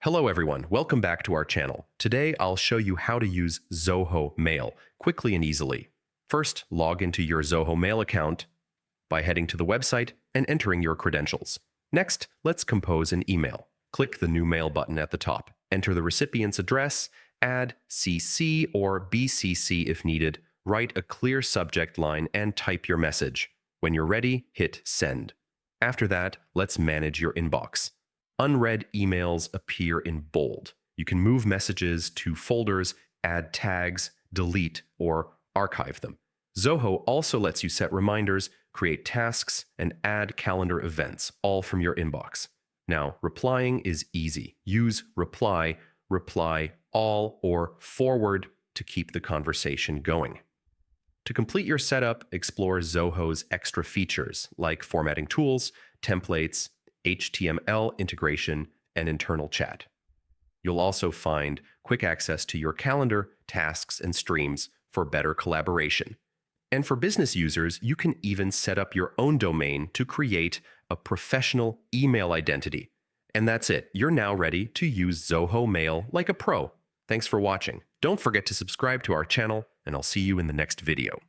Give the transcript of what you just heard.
Hello everyone, welcome back to our channel. Today I'll show you how to use Zoho Mail quickly and easily. First, log into your Zoho Mail account by heading to the website and entering your credentials. Next, let's compose an email. Click the New Mail button at the top. Enter the recipient's address, add CC or BCC if needed, write a clear subject line and type your message. When you're ready, hit Send. After that, let's manage your inbox. Unread emails appear in bold. You can move messages to folders, add tags, delete, or archive them. Zoho also lets you set reminders, create tasks, and add calendar events, all from your inbox. Now, replying is easy. Use reply, reply all, or forward to keep the conversation going. To complete your setup, explore Zoho's extra features like formatting tools, templates, HTML integration, and internal chat. You'll also find quick access to your calendar, tasks, and streams for better collaboration. And for business users, you can even set up your own domain to create a professional email identity. And that's it. You're now ready to use Zoho Mail like a pro. Thanks for watching. Don't forget to subscribe to our channel, and I'll see you in the next video.